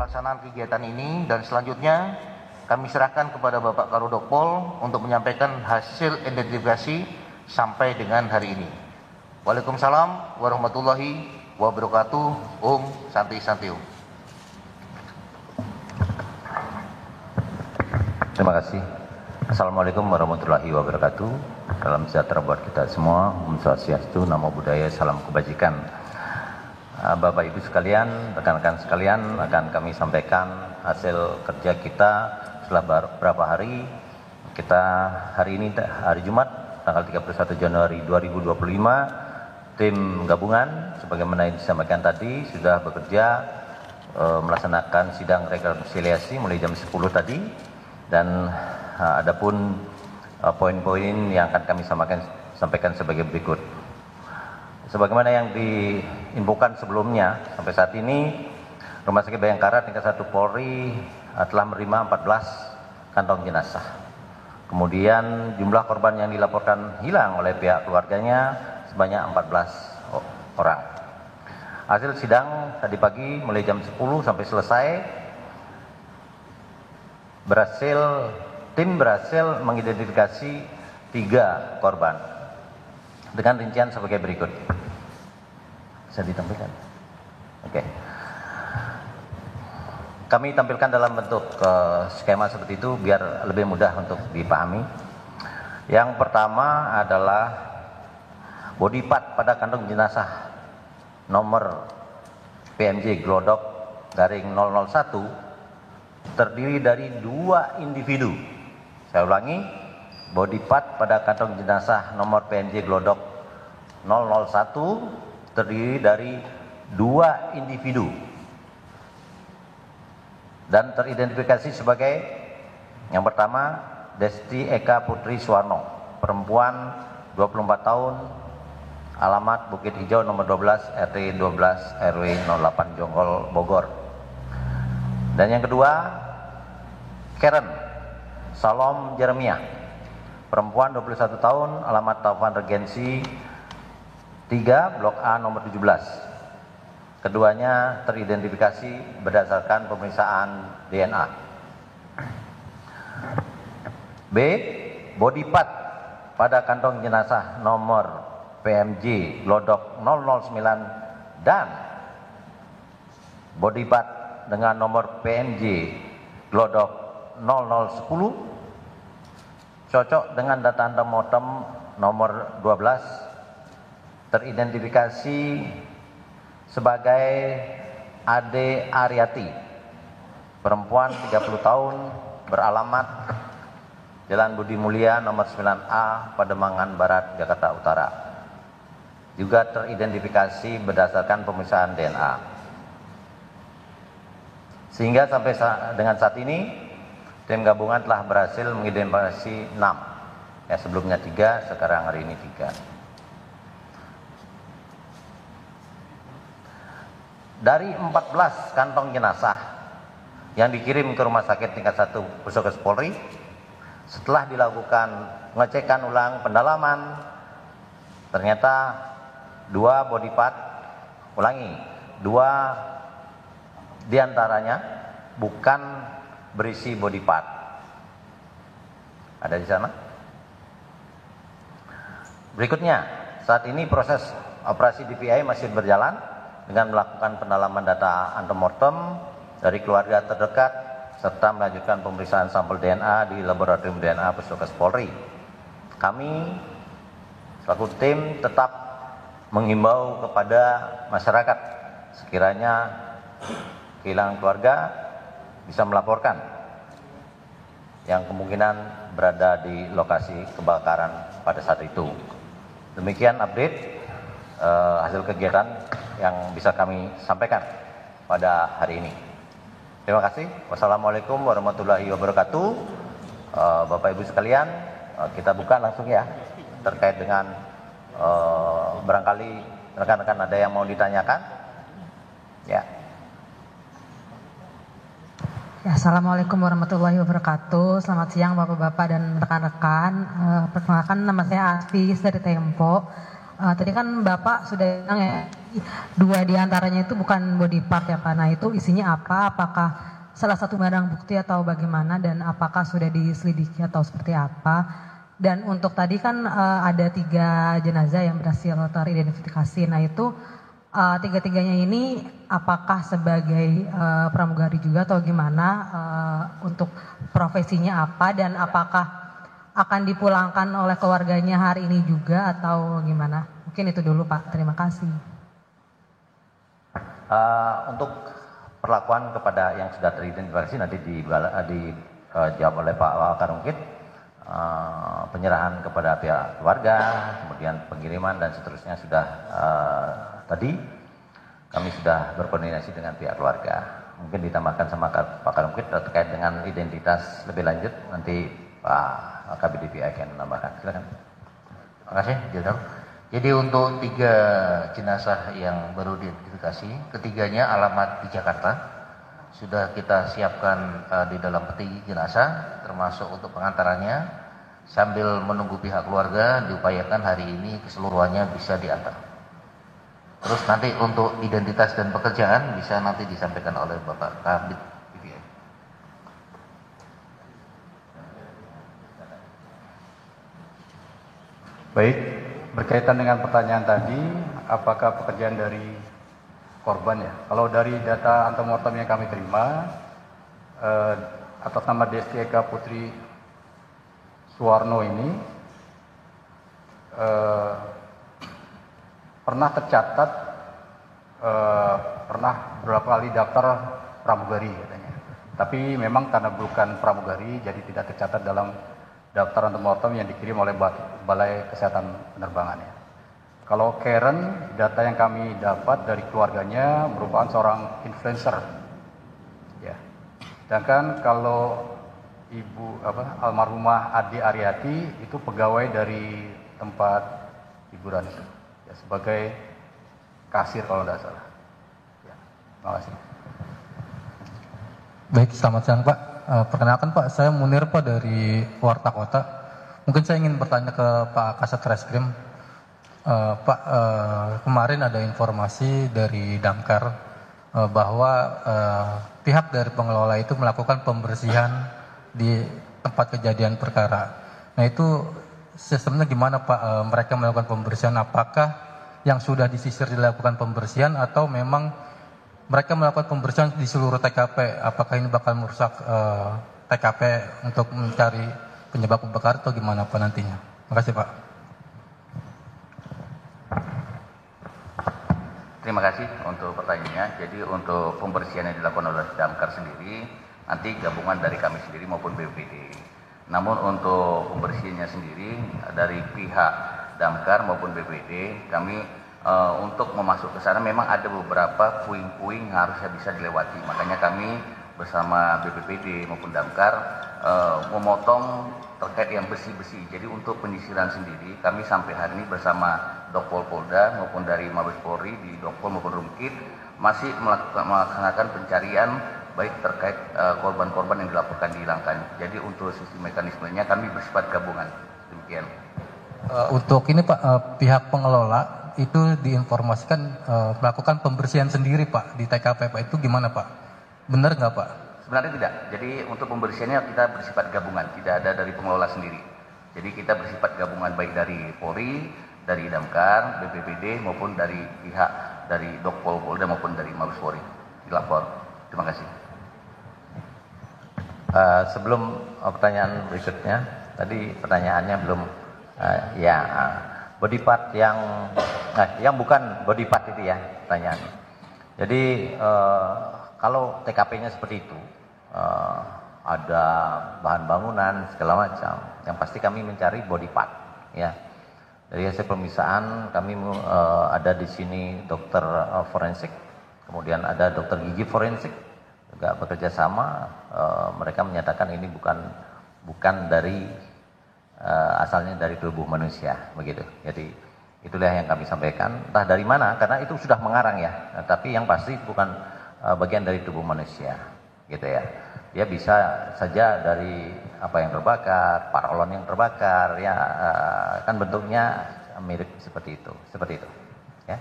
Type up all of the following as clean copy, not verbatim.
pelaksanaan kegiatan ini, dan selanjutnya kami serahkan kepada Bapak Kadokpol untuk menyampaikan hasil identifikasi sampai dengan hari ini. Waalaikumsalam warahmatullahi wabarakatuh. Om Santi Santi Om. Terima kasih. Assalamualaikum warahmatullahi wabarakatuh. Salam sejahtera buat kita semua. Om Swastiastu, Namo Buddhaya, salam kebajikan. Bapak Ibu sekalian, rekan-rekan sekalian, akan kami sampaikan hasil kerja kita setelah beberapa hari. Kita hari ini hari Jumat tanggal 31 Januari 2025, tim gabungan sebagaimana yang disampaikan tadi sudah bekerja melaksanakan sidang rekonsiliasi mulai jam 10 tadi, dan adapun poin-poin yang akan kami sampaikan sebagai berikut. Sebagaimana yang diinfokan sebelumnya, sampai saat ini Rumah Sakit Bayangkara tingkat 1 Polri telah menerima 14 kantong jenazah. Kemudian jumlah korban yang dilaporkan hilang oleh pihak keluarganya sebanyak 14 orang. Hasil sidang tadi pagi mulai jam 10 sampai selesai, tim berhasil mengidentifikasi 3 korban dengan rincian sebagai berikut. Bisa ditampilkan? Oke. Kami tampilkan dalam bentuk skema seperti itu biar lebih mudah untuk dipahami. Yang pertama adalah body part pada kantong jenazah nomor PMJ Glodok garing 001 terdiri dari 2 individu. Saya ulangi, body part pada kantong jenazah nomor PMJ Glodok 001 terdiri dari 2 individu dan teridentifikasi sebagai yang pertama Desti Eka Putri Suwarno, perempuan 24 tahun, alamat Bukit Hijau nomor 12 RT 12 RW 08 Jonggol Bogor. Dan yang kedua Karen Salom Jeremia, perempuan 21 tahun, alamat Taufan Regensi 3 Blok A nomor 17. Keduanya teridentifikasi berdasarkan pemeriksaan DNA. B. Body part pada kantong jenazah nomor PMJ Glodok 009 dan body part dengan nomor PMJ Glodok 0010 cocok dengan data antemortem nomor 12, teridentifikasi sebagai Ade Aryati, perempuan 30 tahun, beralamat Jalan Budi Mulia nomor 9A Pademangan Barat Jakarta Utara. Juga teridentifikasi berdasarkan pemeriksaan DNA. Sehingga sampai dengan saat ini tim gabungan telah berhasil mengidentifikasi 6. Ya, sebelumnya 3, sekarang hari ini 3. Dari 14 kantong jenazah yang dikirim ke Rumah Sakit tingkat 1 Puskesmas Polri, setelah dilakukan pengecekan ulang pendalaman, ternyata 2 body part, 2 diantaranya bukan berisi body part. Ada di sana. Berikutnya, saat ini proses operasi DPI masih berjalan dengan melakukan pendalaman data antemortem dari keluarga terdekat serta melanjutkan pemeriksaan sampel DNA di laboratorium DNA Puskesmas Polri. Kami selaku tim tetap menghimbau kepada masyarakat sekiranya kehilangan keluarga bisa melaporkan yang kemungkinan berada di lokasi kebakaran pada saat itu. Demikian update hasil kegiatan yang bisa kami sampaikan pada hari ini. Terima kasih. Wassalamualaikum warahmatullahi wabarakatuh. Bapak Ibu sekalian, kita buka langsung ya terkait dengan barangkali rekan-rekan ada yang mau ditanyakan. Ya. Assalamualaikum warahmatullahi wabarakatuh. Selamat siang Bapak-Bapak dan rekan-rekan. Perkenalkan, nama saya Asfi dari Tempo. Tadi kan Bapak sudah bilang ya, dua diantaranya itu bukan body part ya Pak. Nah itu isinya apa? Apakah salah satu barang bukti atau bagaimana, dan apakah sudah diselidiki atau seperti apa? Dan untuk tadi kan ada 3 jenazah yang berhasil teridentifikasi. Nah itu tiga-tiganya ini apakah sebagai pramugari juga atau gimana, untuk profesinya apa, dan apakah akan dipulangkan oleh keluarganya hari ini juga atau gimana? Mungkin itu dulu Pak, terima kasih. Untuk perlakuan kepada yang sudah teridentifikasi nanti dijawab oleh Pak Karungkit. Penyerahan kepada pihak keluarga, kemudian pengiriman dan seterusnya sudah tadi kami sudah berkoordinasi dengan pihak keluarga. Mungkin ditambahkan sama Pak Karungkit terkait dengan identitas lebih lanjut, nanti Pak KBDP akan menambahkan. Silakan. Terima kasih, Jenderal. Jadi untuk 3 jenazah yang baru diidentifikasi, ketiganya alamat di Jakarta. Sudah kita siapkan di dalam peti jenazah, termasuk untuk pengantarannya, sambil menunggu pihak keluarga diupayakan hari ini keseluruhannya bisa diantar. Terus nanti untuk identitas dan pekerjaan bisa nanti disampaikan oleh Bapak Kabid BPI. Baik, berkaitan dengan pertanyaan tadi, apakah pekerjaan dari korban ya? Kalau dari data antemortem yang kami terima, atas nama Desti Eka Putri Suwarno ini pernah tercatat pernah beberapa kali daftar pramugari katanya. Tapi memang karena bukan pramugari, jadi tidak tercatat dalam daftar antemortem yang dikirim oleh Balai Kesehatan Penerbangan ya. Kalau Karen, data yang kami dapat dari keluarganya merupakan seorang influencer, ya. Sedangkan kalau ibu almarhumah Ade Aryati itu pegawai dari tempat hiburan itu, ya, sebagai kasir kalau tidak salah. Ya, terima kasih. Baik, selamat siang Pak. Perkenalkan Pak, saya Munir Pak dari Warta Kota. Mungkin saya ingin bertanya ke Pak Kasat Reskrim. Pak, kemarin ada informasi dari Damkar bahwa pihak dari pengelola itu melakukan pembersihan di tempat kejadian perkara. Nah itu sistemnya gimana Pak? Mereka melakukan pembersihan, apakah yang sudah disisir dilakukan pembersihan atau memang mereka melakukan pembersihan di seluruh TKP? Apakah ini bakal merusak TKP untuk mencari penyebab kebakaran atau gimana Pak nantinya? Terima kasih Pak. Terima kasih untuk pertanyaannya. Jadi untuk pembersihan yang dilakukan oleh Damkar sendiri, nanti gabungan dari kami sendiri maupun BPD. Namun untuk pembersihannya sendiri dari pihak Damkar maupun BPD, kami untuk memasuk ke sana memang ada beberapa puing-puing harusnya bisa dilewati. Makanya kami bersama BPPD maupun Damkar memotong terkait yang besi-besi. Jadi untuk penyisiran sendiri kami sampai hari ini bersama Dokpol Polda maupun dari Mabes Polri di Dokpol maupun Rumkit masih melaksanakan pencarian baik terkait korban-korban yang dilaporkan dihilangkan. Jadi untuk sistem mekanismenya kami bersifat gabungan. Demikian. Untuk ini Pak, pihak pengelola itu diinformasikan melakukan pembersihan sendiri Pak di TKP Pak, itu gimana Pak? Benar nggak Pak? Sebenarnya tidak. Jadi untuk pembersihannya kita bersifat gabungan, tidak ada dari pengelola sendiri. Jadi kita bersifat gabungan baik dari Polri, dari Damkar, BPPD maupun dari pihak dari Dokpol Polda maupun dari Mabes Polri. Dilapor. Terima kasih. Sebelum pertanyaan berikutnya, tadi pertanyaannya belum body part yang bukan body part itu ya pertanyaannya. Jadi kalau TKP-nya seperti itu, ada bahan bangunan segala macam, yang pasti kami mencari body part ya. Dari hasil pemeriksaan kami ada di sini dokter forensik, kemudian ada dokter gigi forensik juga bekerja sama. Mereka menyatakan ini bukan dari asalnya dari tubuh manusia begitu. Jadi itulah yang kami sampaikan. Entah dari mana, karena itu sudah mengarang ya. Nah, tapi yang pasti bukan bagian dari tubuh manusia, gitu ya. Dia bisa saja dari apa yang terbakar, paralon yang terbakar, ya kan bentuknya mirip seperti itu, ya.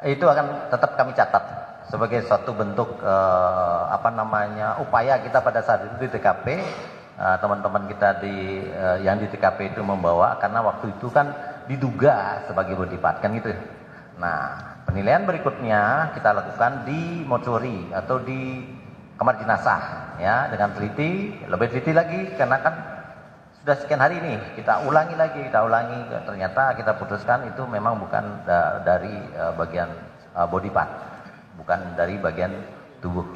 Itu akan tetap kami catat sebagai suatu bentuk upaya kita pada saat itu di TKP. Teman-teman kita yang di TKP itu membawa, karena waktu itu kan diduga sebagai body part kan gitu. Nah, penilaian berikutnya kita lakukan di mortuary atau di kamar jenazah ya, dengan lebih teliti lagi, karena kan sudah sekian hari ini kita ulangi, ternyata kita putuskan itu memang bukan dari bagian body part, bukan dari bagian tubuh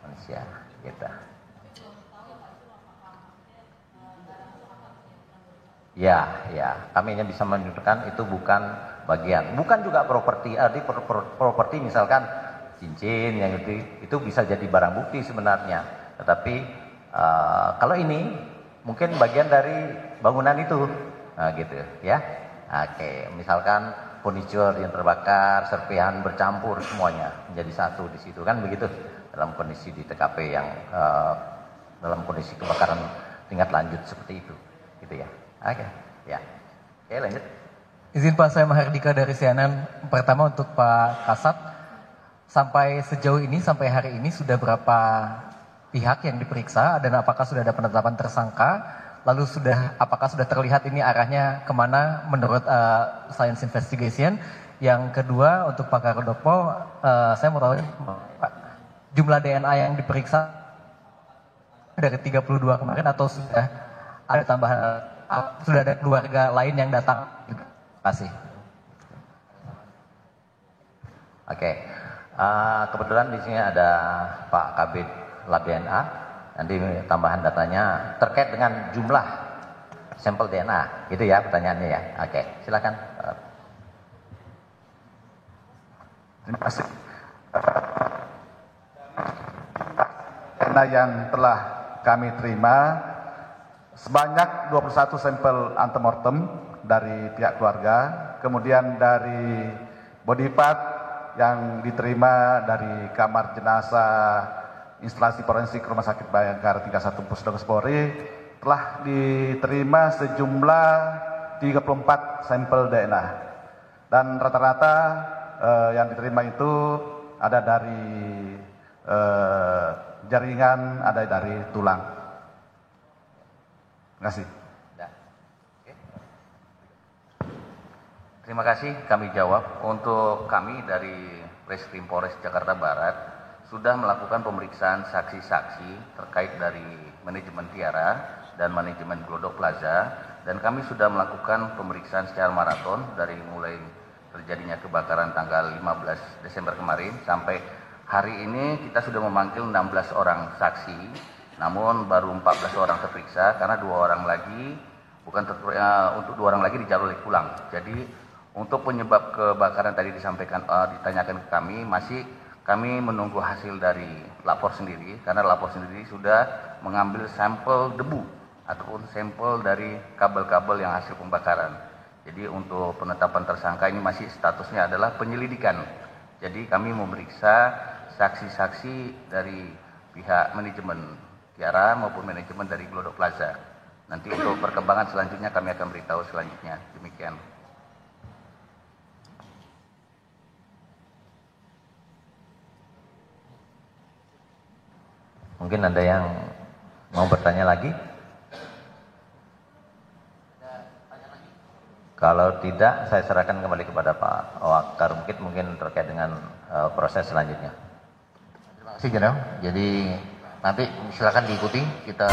manusia gitu. Ya, kami hanya bisa menunjukkan itu bukan bagian, bukan juga properti. Properti misalkan cincin yang itu bisa jadi barang bukti sebenarnya. Tetapi kalau ini mungkin bagian dari bangunan itu, gitu ya. Oke, misalkan furniture yang terbakar, serpihan bercampur semuanya menjadi satu di situ kan begitu. Dalam kondisi di TKP yang dalam kondisi kebakaran tingkat lanjut seperti itu, gitu ya. Oke, ya. Oke, lanjut. Izin Pak, saya Mahardika dari CNN. Pertama untuk Pak Kasat, sampai sejauh ini, sampai hari ini sudah berapa pihak yang diperiksa dan apakah sudah ada penetapan tersangka? Lalu apakah sudah terlihat ini arahnya kemana menurut Science Investigation? Yang kedua untuk Pak Karodopo, saya mau tahu Pak, jumlah DNA yang diperiksa dari 32 kemarin atau sudah ada tambahan? Sudah ada keluarga lain yang datang? Terima kasih. Oke, kebetulan di sini ada Pak Kabid Lab DNA. Nanti tambahan datanya terkait dengan jumlah sampel DNA, gitu ya pertanyaannya ya. Oke, silakan. Terima kasih. DNA yang telah kami terima sebanyak 21 sampel antemortem dari pihak keluarga, kemudian dari body part yang diterima dari kamar jenazah instalasi forensik Rumah Sakit Bayangkara tingkat 1 Pusdokus Polri telah diterima sejumlah 34 sampel DNA, dan rata-rata yang diterima itu ada dari jaringan, ada dari tulang. Terima kasih. Terima kasih, kami jawab. Untuk kami dari Reskrim Polres Jakarta Barat sudah melakukan pemeriksaan saksi-saksi terkait dari manajemen Tiara dan manajemen Glodok Plaza, dan kami sudah melakukan pemeriksaan secara maraton dari mulai terjadinya kebakaran tanggal 15 Desember kemarin sampai hari ini. Kita sudah memanggil 16 orang saksi, namun baru 14 orang terperiksa karena 2 orang lagi untuk 2 orang lagi dicari pulang. Jadi untuk penyebab kebakaran tadi ditanyakan ke kami, masih kami menunggu hasil dari lapor sendiri, karena lapor sendiri sudah mengambil sampel debu ataupun sampel dari kabel-kabel yang hasil pembakaran. Jadi untuk penetapan tersangka ini masih statusnya adalah penyelidikan. Jadi kami memeriksa saksi-saksi dari pihak manajemen Tiara maupun manajemen dari Glodok Plaza. Nanti untuk perkembangan selanjutnya kami akan beritahu selanjutnya. Demikian. Mungkin ada yang mau bertanya lagi? Kalau tidak, saya serahkan kembali kepada Pak Karumkit mungkin terkait dengan proses selanjutnya. Terima kasih, Jenderal. Jadi nanti silakan diikuti kita.